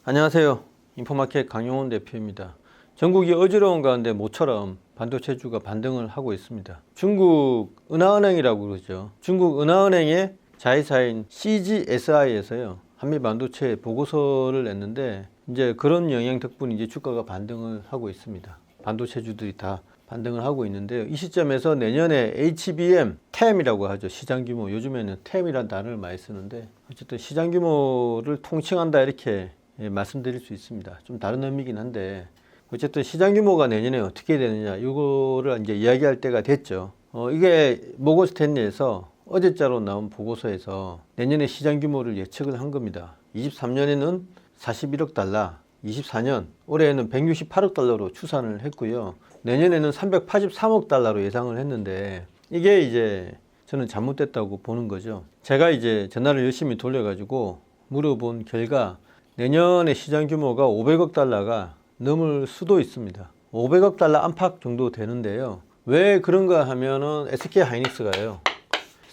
안녕하세요. 인포마켓 강용훈 대표입니다. 전국이 어지러운 가운데 모처럼 반도체주가 반등을 하고 있습니다. 중국 은하은행이라고 그러죠. 중국 은하은행의 자회사인 CGSI에서요, 한미 반도체 보고서를 냈는데, 이제 그런 영향 덕분에 이제 주가가 반등을 하고 있습니다. 반도체주들이 다 반등을 하고 있는데요. 이 시점에서 내년에 HBM, TAM이라고 하죠. 시장 규모. 요즘에는 TAM이라는 단어를 많이 쓰는데, 어쨌든 시장 규모를 통칭한다, 이렇게 말씀드릴 수 있습니다. 좀 다른 의미긴 한데, 어쨌든 시장 규모가 내년에 어떻게 되느냐, 이거를 이제 이야기할 때가 됐죠. 이게 모건 스탠리에서 어제자로 나온 보고서에서 내년에 시장 규모를 예측을 한 겁니다. 23년에는 41억 달러, 24년 올해에는 168억 달러로 추산을 했고요. 내년에는 383억 달러로 예상을 했는데, 이게 이제 저는 잘못됐다고 보는 거죠. 제가 이제 전화를 열심히 돌려가지고 물어본 결과, 내년에 시장 규모가 500억 달러가 넘을 수도 있습니다. 500억 달러 안팎 정도 되는데요. 왜 그런가 하면은 SK 하이닉스가요,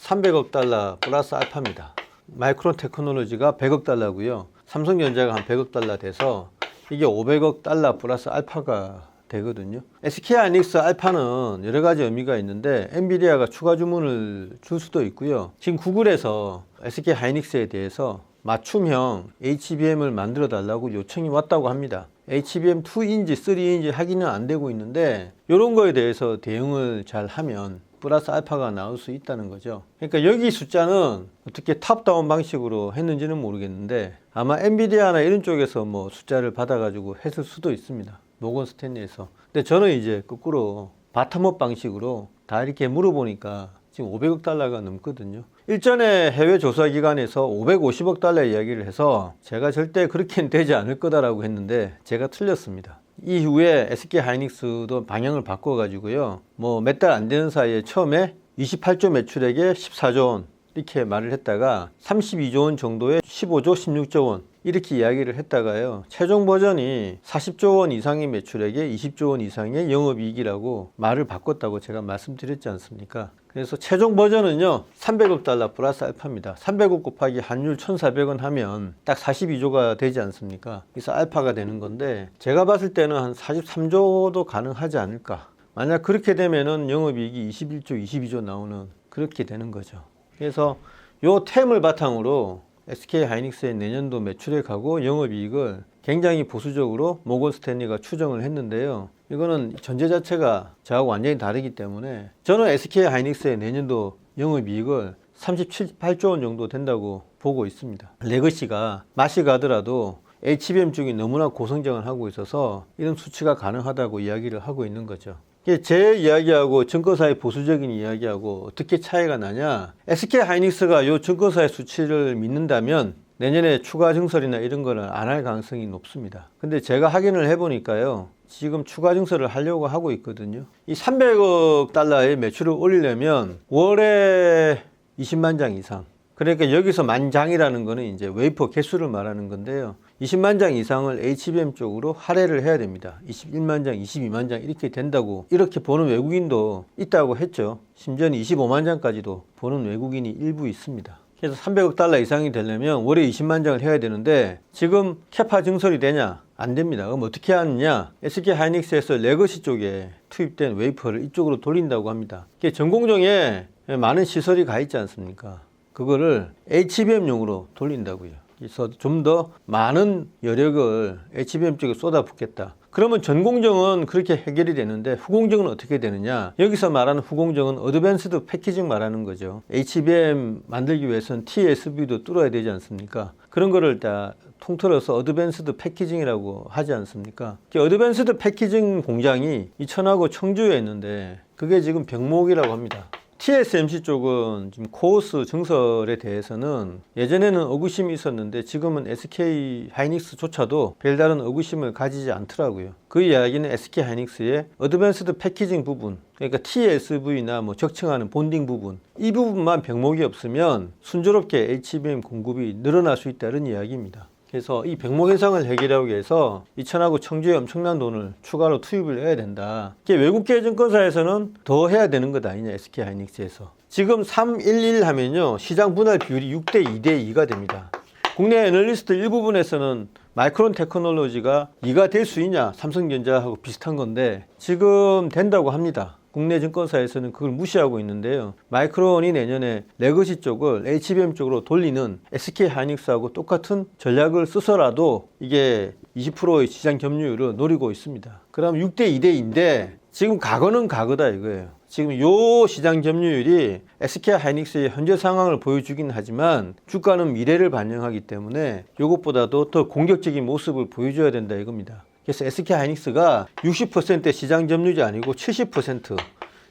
300억 달러 플러스 알파입니다. 마이크론 테크놀로지가 100억 달러고요. 삼성전자가 한 100억 달러 돼서 이게 500억 달러 플러스 알파가 되거든요. SK 하이닉스 알파는 여러 가지 의미가 있는데, 엔비디아가 추가 주문을 줄 수도 있고요. 지금 구글에서 SK 하이닉스에 대해서 맞춤형 HBM을 만들어 달라고 요청이 왔다고 합니다. HBM 2인지 3인지 확인은 안 되고 있는데, 이런 거에 대해서 대응을 잘 하면 플러스 알파가 나올 수 있다는 거죠. 그러니까 여기 숫자는 어떻게 탑다운 방식으로 했는지는 모르겠는데, 아마 엔비디아나 이런 쪽에서 뭐 숫자를 받아가지고 했을 수도 있습니다. 모건 스탠리에서. 근데 저는 이제 거꾸로 바텀업 방식으로 다 이렇게 물어보니까 지금 500억 달러가 넘거든요. 일전에 해외 조사기관에서 550억 달러 이야기를 해서 제가 절대 그렇게는 되지 않을 거다라고 했는데, 제가 틀렸습니다. 이후에 SK 하이닉스도 방향을 바꿔가지고요, 뭐 몇 달 안 되는 사이에 처음에 28조 매출액에 14조 원 이렇게 말을 했다가 32조 원 정도에 15조, 16조 원 이렇게 이야기를 했다가요, 최종 버전이 40조 원 이상의 매출액에 20조 원 이상의 영업이익이라고 말을 바꿨다고 제가 말씀드렸지 않습니까? 그래서 최종 버전은요, 300억 달러 플러스 알파입니다. 300억 곱하기 환율 1,400원 하면 딱 42조가 되지 않습니까? 그래서 알파가 되는 건데, 제가 봤을 때는 한 43조도 가능하지 않을까. 만약 그렇게 되면은 영업이익이 21조, 22조 나오는, 그렇게 되는 거죠. 그래서 요 템을 바탕으로 SK 하이닉스의 내년도 매출액하고 영업이익을 굉장히 보수적으로 모건 스탠리가 추정을 했는데요. 이거는 전제 자체가 저하고 완전히 다르기 때문에, 저는 SK 하이닉스의 내년도 영업이익을 37~8조 원 정도 된다고 보고 있습니다. 레거시가 맛이 가더라도 HBM 쪽이 너무나 고성장을 하고 있어서 이런 수치가 가능하다고 이야기를 하고 있는 거죠. 제 이야기하고 증권사의 보수적인 이야기하고 어떻게 차이가 나냐, SK 하이닉스가 이 증권사의 수치를 믿는다면 내년에 추가 증설이나 이런 거는 안 할 가능성이 높습니다. 근데 제가 확인을 해보니까요, 지금 추가 증설을 하려고 하고 있거든요. 이 300억 달러의 매출을 올리려면 월에 20만 장 이상, 그러니까 여기서 만장이라는 거는 이제 웨이퍼 개수를 말하는 건데요, 20만 장 이상을 HBM 쪽으로 할애를 해야 됩니다. 21만 장, 22만 장 이렇게 된다고, 이렇게 보는 외국인도 있다고 했죠. 심지어는 25만 장까지도 보는 외국인이 일부 있습니다. 그래서 300억 달러 이상이 되려면 월에 20만 장을 해야 되는데, 지금 캐파 증설이 되냐? 안 됩니다. 그럼 어떻게 하느냐? SK 하이닉스에서 레거시 쪽에 투입된 웨이퍼를 이쪽으로 돌린다고 합니다. 전공정에 많은 시설이 가 있지 않습니까? 그거를 HBM용으로 돌린다고요. 그래서 좀 더 많은 여력을 HBM 쪽에 쏟아붓겠다. 그러면 전공정은 그렇게 해결이 되는데, 후공정은 어떻게 되느냐? 여기서 말하는 후공정은 어드밴스드 패키징 말하는 거죠. HBM 만들기 위해서는 TSV도 뚫어야 되지 않습니까? 그런 거를 다 통틀어서 어드밴스드 패키징이라고 하지 않습니까? 어드밴스드 패키징 공장이 이천하고 청주에 있는데, 그게 지금 병목이라고 합니다. TSMC 쪽은 지금 코어스 증설에 대해서는 예전에는 의구심이 있었는데, 지금은 SK 하이닉스조차도 별다른 의구심을 가지지 않더라고요. 그 이야기는 SK 하이닉스의 어드밴스드 패키징 부분, 그러니까 TSV나 뭐 적층하는 본딩 부분, 이 부분만 병목이 없으면 순조롭게 HBM 공급이 늘어날 수 있다는 이야기입니다. 그래서 이 병목 현상을 해결하기 위해서 이천하고 청주에 엄청난 돈을 추가로 투입을 해야 된다. 외국계 증권사에서는 더 해야 되는 것 아니냐, SK 하이닉스에서. 지금 311 하면요, 시장 분할 비율이 6대 2대 2가 됩니다. 국내 애널리스트 일부분에서는 마이크론 테크놀로지가 이가 될 수 있냐, 삼성전자하고 비슷한 건데 지금 된다고 합니다. 국내 증권사에서는 그걸 무시하고 있는데요. 마이크론이 내년에 레거시 쪽을 HBM 쪽으로 돌리는 SK하이닉스하고 똑같은 전략을 써서라도 이게 20%의 시장 점유율을 노리고 있습니다. 그럼 6대 2대인데 지금 과거는 과거다 이거예요. 지금 요 시장 점유율이 SK하이닉스의 현재 상황을 보여주긴 하지만 주가는 미래를 반영하기 때문에 이것보다도 더 공격적인 모습을 보여줘야 된다 이겁니다. 그래서 SK하이닉스가 60% 시장 점유율이 아니고 70%,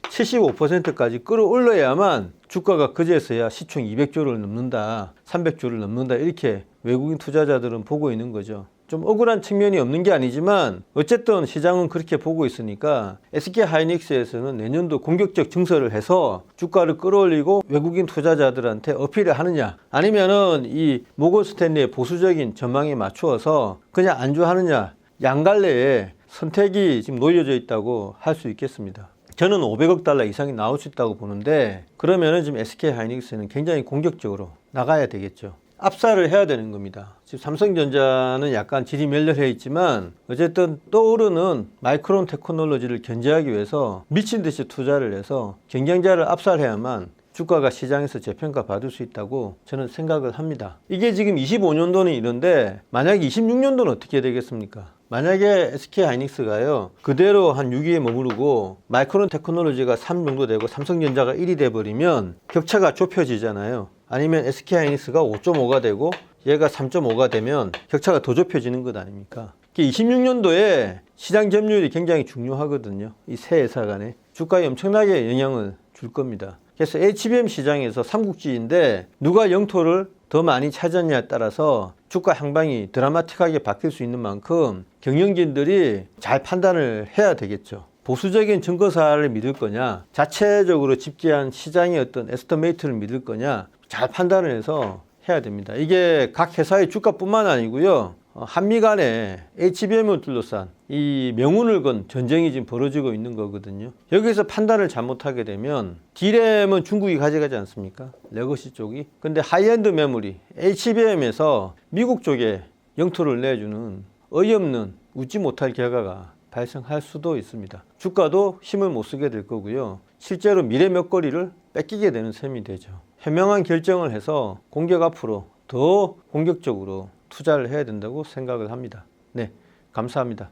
75%까지 끌어올려야만 주가가 그제서야 시총 200조를 넘는다, 300조를 넘는다 이렇게 외국인 투자자들은 보고 있는 거죠. 좀 억울한 측면이 없는 게 아니지만 어쨌든 시장은 그렇게 보고 있으니까 SK하이닉스에서는 내년도 공격적 증설을 해서 주가를 끌어올리고 외국인 투자자들한테 어필을 하느냐, 아니면은 이 모건 스탠리의 보수적인 전망에 맞추어서 그냥 안주하느냐, 양갈래에 선택이 지금 놓여져 있다고 할 수 있겠습니다. 저는 500억 달러 이상이 나올 수 있다고 보는데 그러면은 지금 SK하이닉스는 굉장히 공격적으로 나가야 되겠죠. 압살을 해야 되는 겁니다. 지금 삼성전자는 약간 질이 멸렬해 있지만 어쨌든 떠오르는 마이크론 테크놀로지를 견제하기 위해서 미친 듯이 투자를 해서 경쟁자를 압살해야만 주가가 시장에서 재평가 받을 수 있다고 저는 생각을 합니다. 이게 지금 25년도는 이런데 만약에 26년도는 어떻게 되겠습니까? 만약에 SK하이닉스가요 그대로 한 6위에 머무르고 마이크론 테크놀로지가 3 정도 되고 삼성전자가 1위 돼버리면 격차가 좁혀지잖아요. 아니면 SK하이닉스가 5.5가 되고 얘가 3.5가 되면 격차가 더 좁혀지는 것 아닙니까? 26년도에 시장 점유율이 굉장히 중요하거든요. 이 세 회사 간에 주가에 엄청나게 영향을 줄 겁니다. 그래서 HBM 시장에서 삼국지인데 누가 영토를 더 많이 차지하냐에 따라서 주가 향방이 드라마틱하게 바뀔 수 있는 만큼 경영진들이 잘 판단을 해야 되겠죠. 보수적인 증거사를 믿을 거냐, 자체적으로 집계한 시장의 어떤 에스티메이트를 믿을 거냐, 잘 판단을 해서 해야 됩니다. 이게 각 회사의 주가뿐만 아니고요. 한미 간에 HBM을 둘러싼 이 명운을 건 전쟁이 지금 벌어지고 있는 거거든요. 여기서 판단을 잘못하게 되면 D램은 중국이 가져가지 않습니까? 레거시 쪽이. 근데 하이엔드 메모리 HBM에서 미국 쪽에 영토를 내주는 어이없는 웃지 못할 결과가 발생할 수도 있습니다. 주가도 힘을 못 쓰게 될 거고요. 실제로 미래 먹거리를 뺏기게 되는 셈이 되죠. 현명한 결정을 해서 공격 앞으로 더 공격적으로 투자를 해야 된다고 생각을 합니다. 네, 감사합니다.